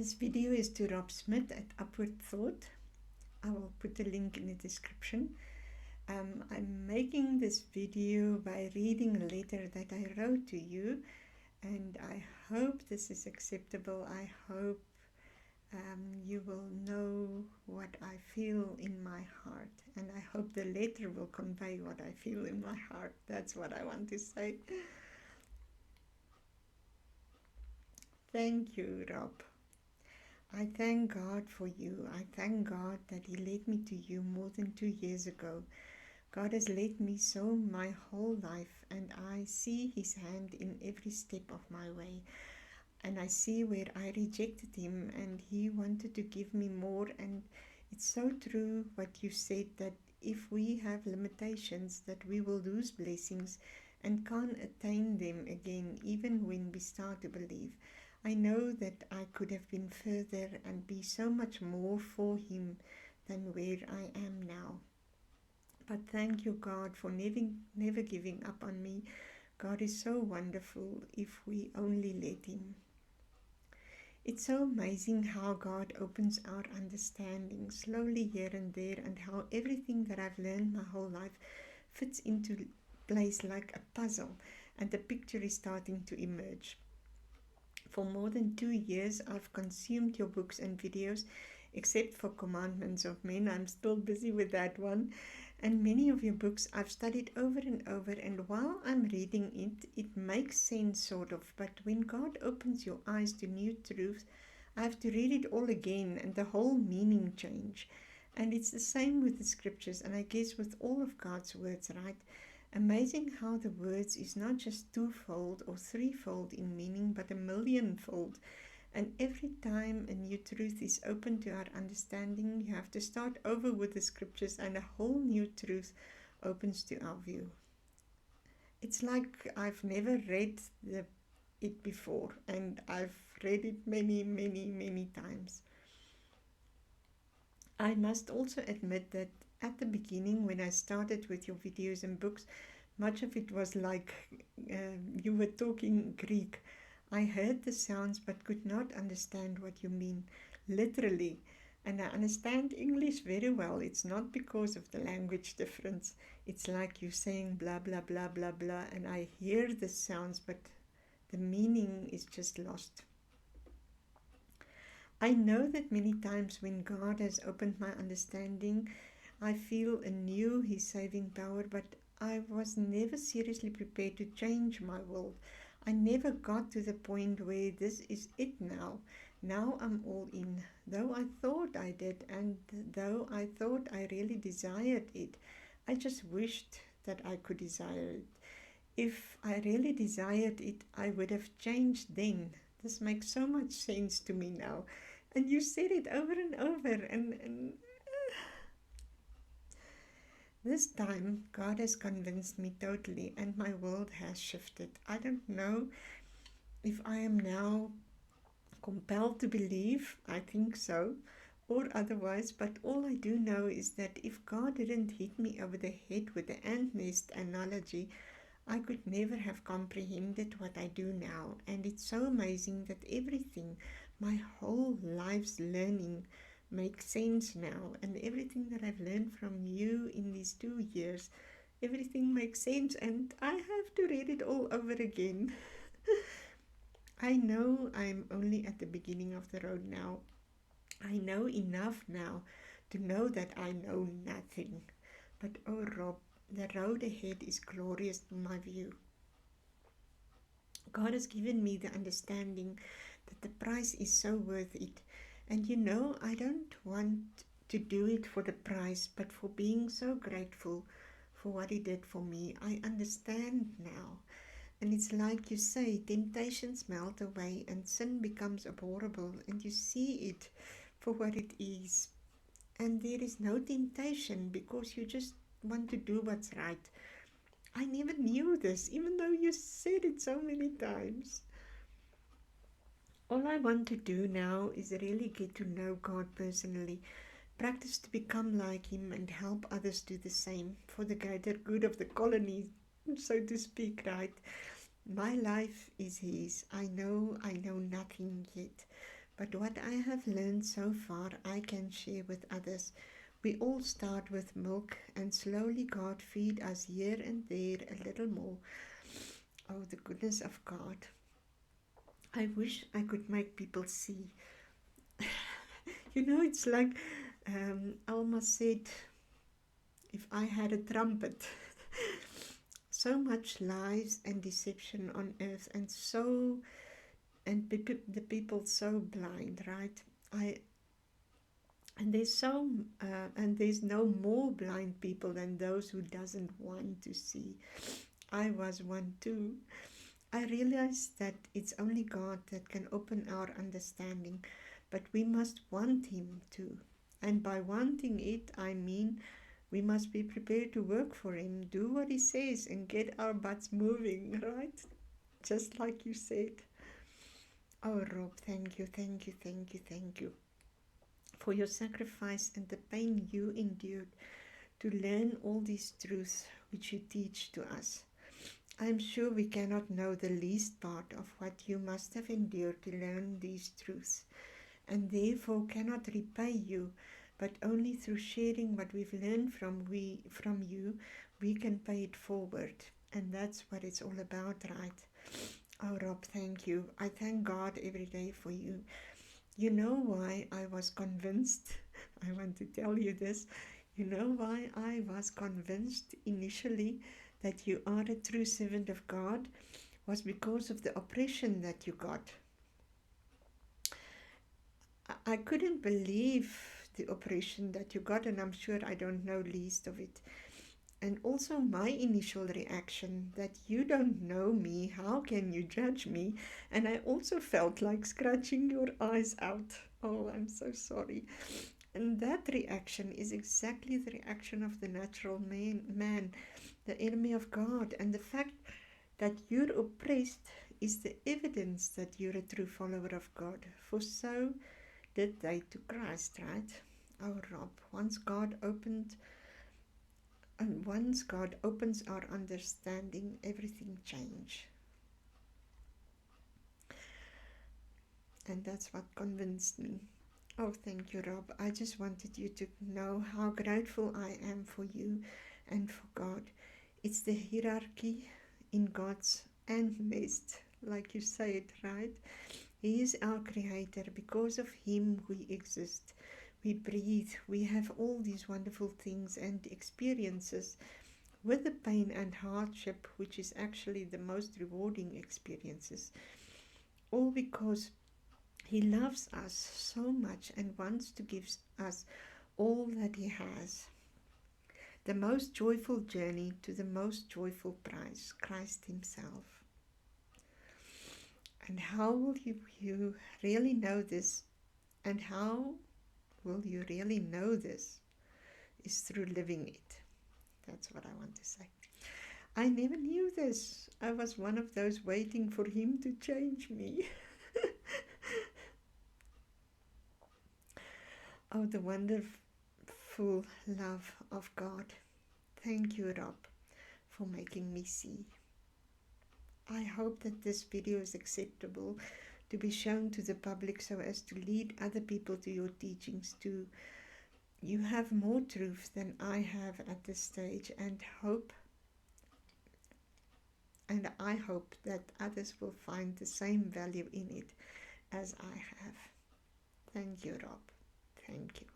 This video is to Rob Smith at Upwardthought. I will put a link in the description. I'm making this video by reading a letter that I wrote to you, and I hope this is acceptable. I hope you will know what I feel in my heart, and I hope the letter will convey what I feel in my heart. That's what I want to say. Thank you, Rob. I thank God for you. I thank God that He led me to you more than 2 years ago. God has led me so my whole life, and I see His hand in every step of my way. And I see where I rejected Him, and He wanted to give me more. And it's so true what you said, that if we have limitations, that we will lose blessings and can't attain them again, even when we start to believe. I know that I could have been further and be so much more for Him than where I am now. But thank you, God, for never giving up on me. God is so wonderful if we only let Him. It's so amazing how God opens our understanding slowly here and there, and how everything that I've learned my whole life fits into place like a puzzle, and the picture is starting to emerge. For more than 2 years, I've consumed your books and videos, except for Commandments of Men. I'm still busy with that one. And many of your books I've studied over and over, and while I'm reading it, it makes sense sort of. But when God opens your eyes to new truths, I have to read it all again, and the whole meaning change. And it's the same with the scriptures, and I guess with all of God's words, right? Amazing how the words is not just twofold or threefold in meaning, but a millionfold. And every time a new truth is open to our understanding, you have to start over with the scriptures, and a whole new truth opens to our view. It's like I've never read it before, and I've read it many, many, many times. I must also admit that at the beginning, when I started with your videos and books, much of it was like you were talking Greek. I heard the sounds but could not understand what you mean, literally. And I understand English very well. It's not because of the language difference. It's like you saying blah, blah, blah, blah, blah, and I hear the sounds, but the meaning is just lost. I know that many times when God has opened my understanding, I feel anew His saving power, but I was never seriously prepared to change my will. I never got to the point where this is it now. Now I'm all in. Though I thought I did, and though I thought I really desired it, I just wished that I could desire it. If I really desired it, I would have changed then. This makes so much sense to me now. And you said it over and over, and this time God has convinced me totally, and my world has shifted. I don't know if I am now compelled to believe, I think so, or otherwise, but all I do know is that if God didn't hit me over the head with the ant nest analogy, I could never have comprehended what I do now. And it's so amazing that everything, my whole life's learning, makes sense now. And everything that I've learned from you in these 2 years, everything makes sense. And I have to read it all over again. I know I'm only at the beginning of the road now. I know enough now to know that I know nothing. But oh Rob, the road ahead is glorious in my view. God has given me the understanding that the price is so worth it. And you know, I don't want to do it for the price, but for being so grateful for what He did for me. I understand now. And it's like you say, temptations melt away and sin becomes abhorrible, and you see it for what it is. And there is no temptation because you just want to do what's right. I never knew this, even though you said it so many times. All I want to do now is really get to know God personally, practice to become like Him, and help others do the same for the greater good of the colony, so to speak, right? My life is His. I know nothing yet, But what I have learned so far, I can share with others. We all start with milk, and slowly God feed us here and there a little more. Oh, the goodness of God. I wish I could make people see. It's like Alma said, if I had a trumpet. So much lies and deception on earth, and the people so blind, right? I and there's no more blind people than those who doesn't want to see. I was one too. I realized that it's only God that can open our understanding, but we must want Him too. And by wanting it, I mean we must be prepared to work for Him, do what He says, and get our butts moving, right? Just like you said. Oh, Rob, thank you, thank you, thank you, thank you for your sacrifice and the pain you endured to learn all these truths which you teach to us. I am sure we cannot know the least part of what you must have endured to learn these truths, and therefore cannot repay you, but only through sharing what we've learned from you, we can pay it forward. And that's what it's all about, right? Oh, Rob, thank you. I thank God every day for you. You know why I was convinced? I want to tell you this. You know why I was convinced initially that you are a true servant of God? Was because of the oppression that you got. I couldn't believe the oppression that you got, and I'm sure I don't know least of it. And also my initial reaction that you don't know me, how can you judge me? And I also felt like scratching your eyes out. Oh, I'm so sorry. And that reaction is exactly the reaction of the natural man, the enemy of God. And the fact that you're oppressed is the evidence that you're a true follower of God. For so did they to Christ, right? Oh, Rob, once God opens our understanding, everything changes. And that's what convinced me. Oh, thank you, Rob. I just wanted you to know how grateful I am for you and for God. It's the hierarchy in God's and nest, like you said, right? He is our creator. Because of Him we exist. We breathe. We have all these wonderful things and experiences with the pain and hardship, which is actually the most rewarding experiences. All because He loves us so much and wants to give us all that He has. The most joyful journey to the most joyful prize, Christ Himself. And how will you really know this? And how will you really know this? Is through living it. That's what I want to say. I never knew this. I was one of those waiting for Him to change me. Oh, the wonderful love of God. Thank you, Rob, for making me see. I hope that this video is acceptable to be shown to the public so as to lead other people to your teachings too. You have more truth than I have at this stage, and I hope that others will find the same value in it as I have. Thank you, Rob. Thank you.